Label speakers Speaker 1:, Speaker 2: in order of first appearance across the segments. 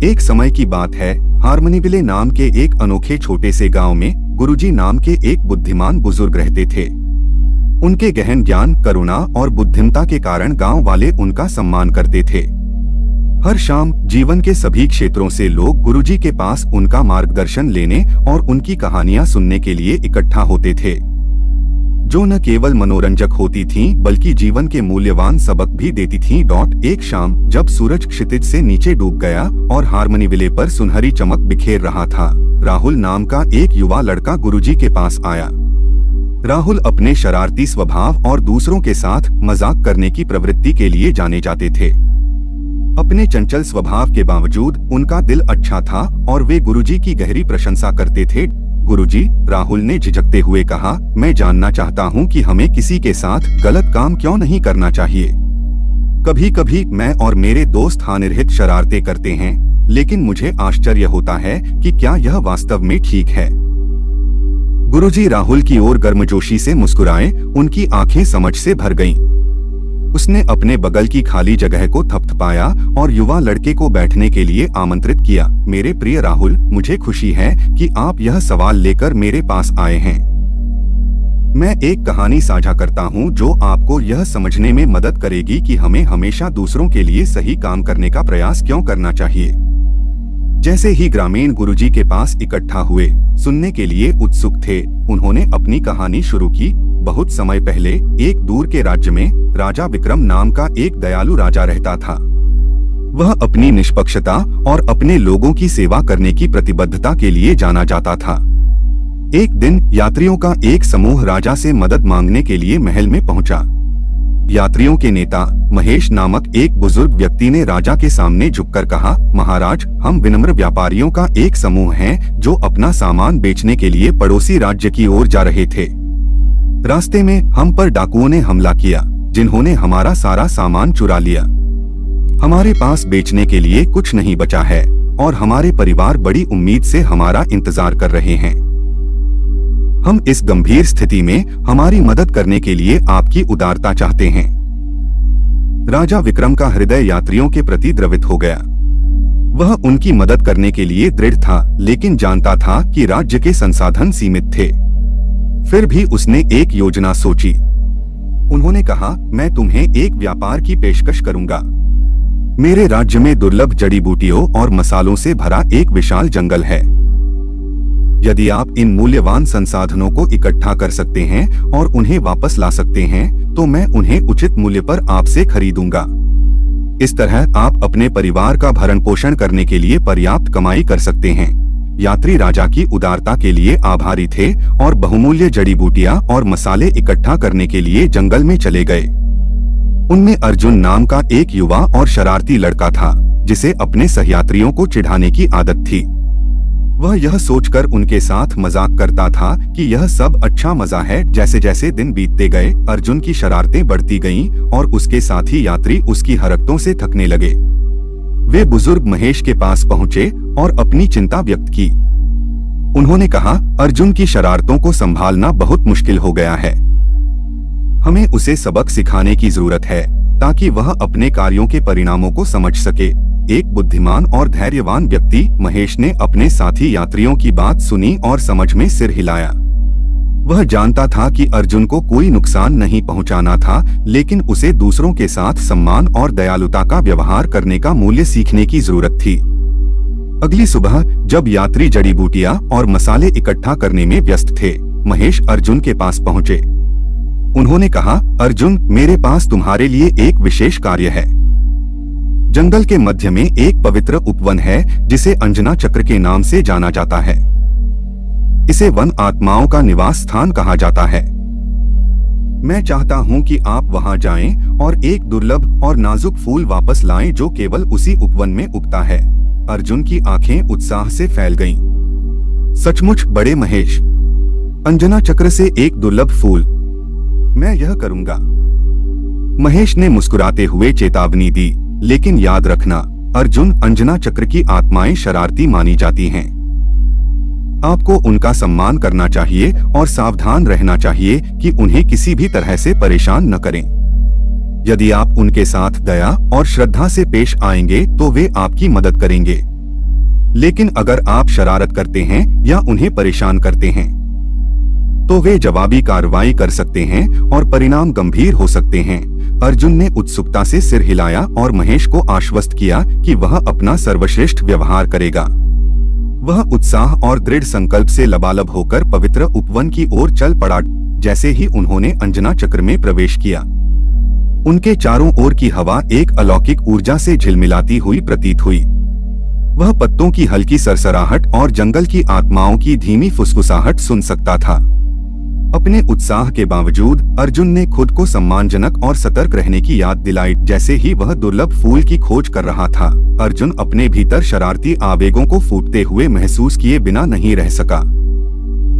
Speaker 1: एक समय की बात है, हारमनीविले नाम के एक अनोखे छोटे से गांव में गुरुजी नाम के एक बुद्धिमान बुजुर्ग रहते थे। उनके गहन ज्ञान, करुणा और बुद्धिमता के कारण गांव वाले उनका सम्मान करते थे। हर शाम जीवन के सभी क्षेत्रों से लोग गुरुजी के पास उनका मार्गदर्शन लेने और उनकी कहानियां सुनने के लिए इकट्ठा होते थे, जो न केवल मनोरंजक होती थीं बल्कि जीवन के मूल्यवान सबक भी देती थीं। एक शाम जब सूरज क्षितिज से नीचे डूब गया और हारमनीविले पर सुनहरी चमक बिखेर रहा था, राहुल नाम का एक युवा लड़का गुरुजी के पास आया। राहुल अपने शरारती स्वभाव और दूसरों के साथ मजाक करने की प्रवृत्ति के लिए जाने जाते थे। अपने चंचल स्वभाव के बावजूद उनका दिल अच्छा था और वे गुरुजी की गहरी प्रशंसा करते थे। गुरुजी, राहुल ने झिझकते हुए कहा, मैं जानना चाहता हूँ कि हमें किसी के साथ गलत काम क्यों नहीं करना चाहिए। कभी कभी मैं और मेरे दोस्त अनिर्हित शरारतें करते हैं, लेकिन मुझे आश्चर्य होता है कि क्या यह वास्तव में ठीक है। गुरुजी राहुल की ओर गर्मजोशी से मुस्कुराए, उनकी आंखें समझ से भर गईं। उसने अपने बगल की खाली जगह को थपथपाया और युवा लड़के को बैठने के लिए आमंत्रित किया। मेरे प्रिय राहुल, मुझे खुशी है कि आप यह सवाल लेकर मेरे पास आए हैं। मैं एक कहानी साझा करता हूं जो आपको यह समझने में मदद करेगी कि हमें हमेशा दूसरों के लिए सही काम करने का प्रयास क्यों करना चाहिए। जैसे ही ग्रामीण गुरुजी के पास इकट्ठा हुए, सुनने के लिए उत्सुक थे, उन्होंने अपनी कहानी शुरू की। बहुत समय पहले एक दूर के राज्य में राजा विक्रम नाम का एक दयालु राजा रहता था। वह अपनी निष्पक्षता और अपने लोगों की सेवा करने की प्रतिबद्धता के लिए जाना जाता था। एक दिन यात्रियों का एक समूह राजा से मदद मांगने के लिए महल में पहुंचा। यात्रियों के नेता महेश नामक एक बुजुर्ग व्यक्ति ने राजा के सामने झुककर कहा, महाराज, हम विनम्र व्यापारियों का एक समूह हैं जो अपना सामान बेचने के लिए पड़ोसी राज्य की ओर जा रहे थे। रास्ते में हम पर डाकुओं ने हमला किया, जिन्होंने हमारा सारा सामान चुरा लिया। हमारे पास बेचने के लिए कुछ नहीं बचा है और हमारे परिवार बड़ी उम्मीद से हमारा इंतजार कर रहे हैं। हम इस गंभीर स्थिति में हमारी मदद करने के लिए आपकी उदारता चाहते हैं। राजा विक्रम का हृदय यात्रियों के प्रति द्रवित हो गया। वह उनकी मदद करने के लिए दृढ़ था, लेकिन जानता था कि राज्य के संसाधन सीमित थे। फिर भी उसने एक योजना सोची। उन्होंने कहा, मैं तुम्हें एक व्यापार की पेशकश करूंगा। मेरे राज्य में दुर्लभ जड़ी बूटियों और मसालों से भरा एक विशाल जंगल है। यदि आप इन मूल्यवान संसाधनों को इकट्ठा कर सकते हैं और उन्हें वापस ला सकते हैं, तो मैं उन्हें उचित मूल्य पर आपसे खरीदूंगा। इस तरह आप अपने परिवार का भरण पोषण करने के लिए पर्याप्त कमाई कर सकते हैं। यात्री राजा की उदारता के लिए आभारी थे और बहुमूल्य जड़ी बूटियां और मसाले इकट्ठा करने के लिए जंगल में चले गए। उनमें अर्जुन नाम का एक युवा और शरारती लड़का था, जिसे अपने सहयात्रियों को चिढ़ाने की आदत थी। वह यह सोचकर उनके साथ मजाक करता था कि यह सब अच्छा मजा है। जैसे जैसे दिन बीतते गए, अर्जुन की शरारतें बढ़ती गईं और उसके साथी यात्री उसकी हरकतों से थकने लगे। वे बुजुर्ग महेश के पास पहुंचे और अपनी चिंता व्यक्त की। उन्होंने कहा, अर्जुन की शरारतों को संभालना बहुत मुश्किल हो गया है। हमें उसे सबक सिखाने की जरूरत है ताकि वह अपने कार्यों के परिणामों को समझ सके। एक बुद्धिमान और धैर्यवान व्यक्ति महेश ने अपने साथी यात्रियों की बात सुनी और समझ में सिर हिलाया। वह जानता था कि अर्जुन को कोई नुकसान नहीं पहुंचाना था, लेकिन उसे दूसरों के साथ सम्मान और दयालुता का व्यवहार करने का मूल्य सीखने की जरूरत थी। अगली सुबह जब यात्री जड़ी बूटियां और मसाले इकट्ठा करने में व्यस्त थे, महेश अर्जुन के पास पहुंचे। उन्होंने कहा, अर्जुन, मेरे पास तुम्हारे लिए एक विशेष कार्य है। जंगल के मध्य में एक पवित्र उपवन है जिसे अंजना चक्र के नाम से जाना जाता है। इसे वन आत्माओं का निवास स्थान कहा जाता है। मैं चाहता हूं कि आप वहां जाएं और एक दुर्लभ और नाजुक फूल वापस लाएं जो केवल उसी उपवन में उगता है। अर्जुन की आंखें उत्साह से फैल गईं। सचमुच बड़े महेश, अंजना चक्र से एक दुर्लभ फूल, मैं यह करूंगा। महेश ने मुस्कुराते हुए चेतावनी दी, लेकिन याद रखना अर्जुन, अंजना चक्र की आत्माएं शरारती मानी जाती हैं। आपको उनका सम्मान करना चाहिए और सावधान रहना चाहिए कि उन्हें किसी भी तरह से परेशान न करें। यदि आप उनके साथ दया और श्रद्धा से पेश आएंगे तो वे आपकी मदद करेंगे। लेकिन अगर आप शरारत करते हैं या उन्हें परेशान करते हैं तो वे जवाबी कार्रवाई कर सकते हैं और परिणाम गंभीर हो सकते हैं। अर्जुन ने उत्सुकता से सिर हिलाया और महेश को आश्वस्त किया कि वह अपना सर्वश्रेष्ठ व्यवहार करेगा। वह उत्साह और दृढ़ संकल्प से लबालब होकर पवित्र उपवन की ओर चल पड़ा। जैसे ही उन्होंने अंजना चक्र में प्रवेश किया, उनके चारों ओर की हवा एक अलौकिक ऊर्जा से झिलमिलाती हुई प्रतीत हुई। वह पत्तों की हल्की सरसराहट और जंगल की आत्माओं की धीमी फुसफुसाहट सुन सकता था। अपने उत्साह के बावजूद अर्जुन ने खुद को सम्मानजनक और सतर्क रहने की याद दिलाई। जैसे ही वह दुर्लभ फूल की खोज कर रहा था, अर्जुन अपने भीतर शरारती आवेगों को फूटते हुए महसूस किए बिना नहीं रह सका।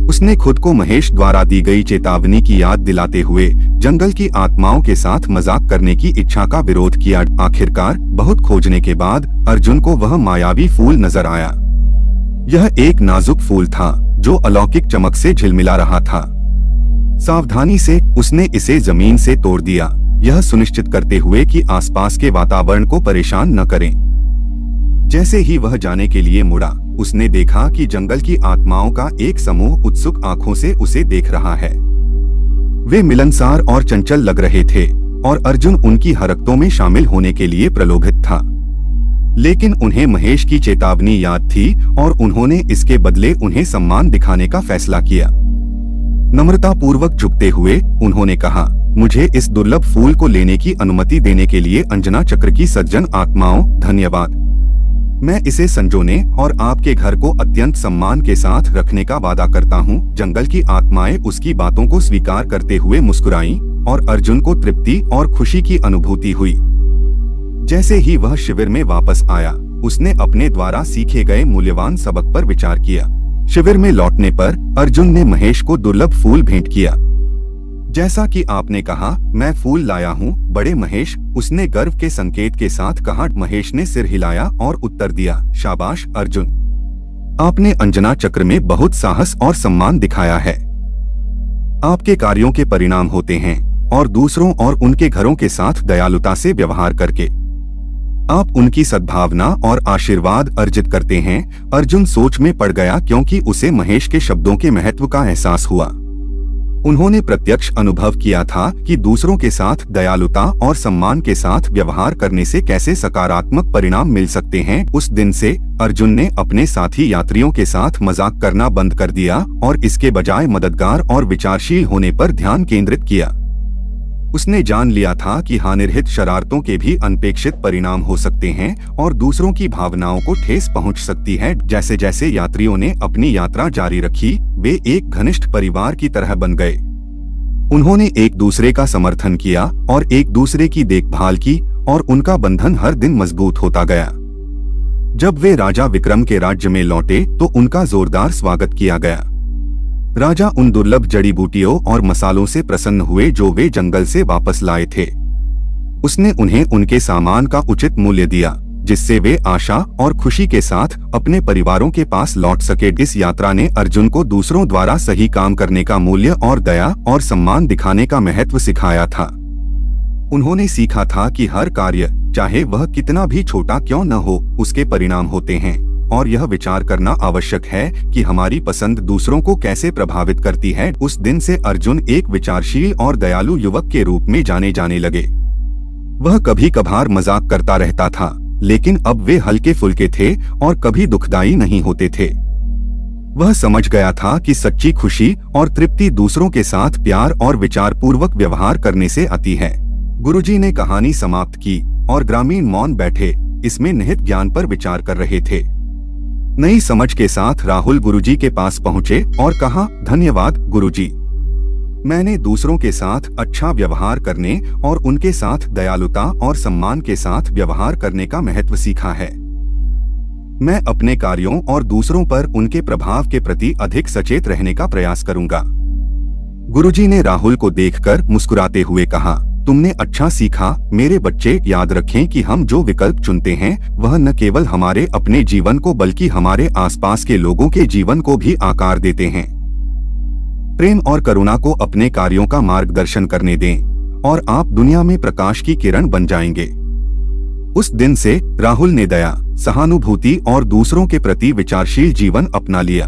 Speaker 1: उसने खुद को महेश द्वारा दी गई चेतावनी की याद दिलाते हुए जंगल की आत्माओं के साथ मजाक करने की इच्छा का विरोध किया। आखिरकार बहुत खोजने के बाद अर्जुन को वह मायावी फूल नजर आया। यह एक नाजुक फूल था जो अलौकिक चमक से झिलमिला रहा था। सावधानी से उसने इसे जमीन से तोड़ दिया, यह सुनिश्चित करते हुए कि आसपास के वातावरण को परेशान न करें। जैसे ही वह जाने के लिए मुड़ा, उसने देखा कि जंगल की आत्माओं का एक समूह उत्सुक आंखों से उसे देख रहा है। वे मिलनसार और चंचल लग रहे थे और अर्जुन उनकी हरकतों में शामिल होने के लिए प्रलोभित था। लेकिन उन्हें महेश की चेतावनी याद थी और उन्होंने इसके बदले उन्हें सम्मान दिखाने का फैसला किया। नम्रता पूर्वक झुकते हुए उन्होंने कहा, मुझे इस दुर्लभ फूल को लेने की अनुमति देने के लिए अंजना चक्र की सज्जन आत्माओं धन्यवाद। मैं इसे संजोने और आपके घर को अत्यंत सम्मान के साथ रखने का वादा करता हूँ। जंगल की आत्माएं उसकी बातों को स्वीकार करते हुए मुस्कुराईं और अर्जुन को तृप्ति और खुशी की अनुभूति हुई। जैसे ही वह शिविर में वापस आया, उसने अपने द्वारा सीखे गए मूल्यवान सबक पर विचार किया। शिविर में लौटने पर अर्जुन ने महेश को दुर्लभ फूल भेंट किया। जैसा कि आपने कहा, मैं फूल लाया हूँ बड़े महेश, उसने गर्व के संकेत के साथ कहा। महेश ने सिर हिलाया और उत्तर दिया, शाबाश अर्जुन, आपने अंजना चक्र में बहुत साहस और सम्मान दिखाया है। आपके कार्यों के परिणाम होते हैं और दूसरों और उनके घरों के साथ दयालुता से व्यवहार करके आप उनकी सद्भावना और आशीर्वाद अर्जित करते हैं। अर्जुन सोच में पड़ गया क्योंकि उसे महेश के शब्दों के महत्व का एहसास हुआ। उन्होंने प्रत्यक्ष अनुभव किया था कि दूसरों के साथ दयालुता और सम्मान के साथ व्यवहार करने से कैसे सकारात्मक परिणाम मिल सकते हैं। उस दिन से अर्जुन ने अपने साथी यात्रियों के साथ मजाक करना बंद कर दिया और इसके बजाय मददगार और विचारशील होने पर ध्यान केंद्रित किया। उसने जान लिया था कि हानिरहित शरारतों के भी अनपेक्षित परिणाम हो सकते हैं और दूसरों की भावनाओं को ठेस पहुंच सकती है। जैसे जैसे यात्रियों ने अपनी यात्रा जारी रखी, वे एक घनिष्ठ परिवार की तरह बन गए। उन्होंने एक दूसरे का समर्थन किया और एक दूसरे की देखभाल की और उनका बंधन हर दिन मजबूत होता गया। जब वे राजा विक्रम के राज्य में लौटे तो उनका जोरदार स्वागत किया गया। राजा उन दुर्लभ जड़ी बूटियों और मसालों से प्रसन्न हुए जो वे जंगल से वापस लाए थे। उसने उन्हें उनके सामान का उचित मूल्य दिया, जिससे वे आशा और खुशी के साथ अपने परिवारों के पास लौट सके। इस यात्रा ने अर्जुन को दूसरों द्वारा सही काम करने का मूल्य और दया और सम्मान दिखाने का महत्व सिखाया था। उन्होंने सीखा था कि हर कार्य, चाहे वह कितना भी छोटा क्यों न हो, उसके परिणाम होते हैं और यह विचार करना आवश्यक है कि हमारी पसंद दूसरों को कैसे प्रभावित करती है। उस दिन से अर्जुन एक विचारशील और दयालु युवक के रूप में जाने जाने लगे। वह कभी कभार मजाक करता रहता था, लेकिन अब वे हल्के फुल्के थे और कभी दुखदाई नहीं होते थे। वह समझ गया था कि सच्ची खुशी और तृप्ति दूसरों के साथ प्यार और विचार पूर्वक व्यवहार करने से आती है। गुरुजी ने कहानी समाप्त की और ग्रामीण मौन बैठे इसमें निहित ज्ञान पर विचार कर रहे थे। नई समझ के साथ राहुल गुरुजी के पास पहुंचे और कहा, धन्यवाद गुरुजी, मैंने दूसरों के साथ अच्छा व्यवहार करने और उनके साथ दयालुता और सम्मान के साथ व्यवहार करने का महत्व सीखा है। मैं अपने कार्यों और दूसरों पर उनके प्रभाव के प्रति अधिक सचेत रहने का प्रयास करूंगा। गुरुजी ने राहुल को देखकर मुस्कुराते हुए कहा, तुमने अच्छा सीखा मेरे बच्चे। याद रखें कि हम जो विकल्प चुनते हैं वह न केवल हमारे अपने जीवन को बल्कि हमारे आसपास के लोगों के जीवन को भी आकार देते हैं। प्रेम और करुणा को अपने कार्यों का मार्गदर्शन करने दें और आप दुनिया में प्रकाश की किरण बन जाएंगे। उस दिन से राहुल ने दया, सहानुभूति और दूसरों के प्रति विचारशील जीवन अपना लिया।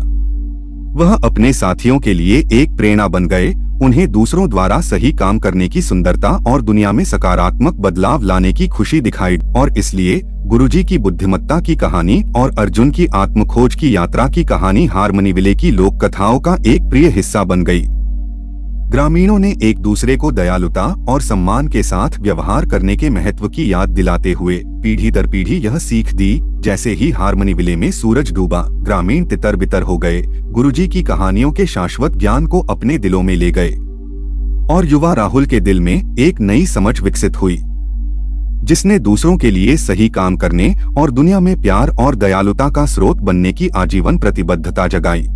Speaker 1: वह अपने साथियों के लिए एक प्रेरणा बन गए, उन्हें दूसरों द्वारा सही काम करने की सुंदरता और दुनिया में सकारात्मक बदलाव लाने की खुशी दिखाई, और इसलिए गुरुजी की बुद्धिमत्ता की कहानी और अर्जुन की आत्मखोज की यात्रा की कहानी हारमनी विले की लोक कथाओं का एक प्रिय हिस्सा बन गई। ग्रामीणों ने एक दूसरे को दयालुता और सम्मान के साथ व्यवहार करने के महत्व की याद दिलाते हुए पीढ़ी दर पीढ़ी यह सीख दी। जैसे ही हारमनी विले में सूरज डूबा, ग्रामीण तितर बितर हो गए, गुरुजी की कहानियों के शाश्वत ज्ञान को अपने दिलों में ले गए, और युवा राहुल के दिल में एक नई समझ विकसित हुई, जिसने दूसरों के लिए सही काम करने और दुनिया में प्यार और दयालुता का स्रोत बनने की आजीवन प्रतिबद्धता जगाई।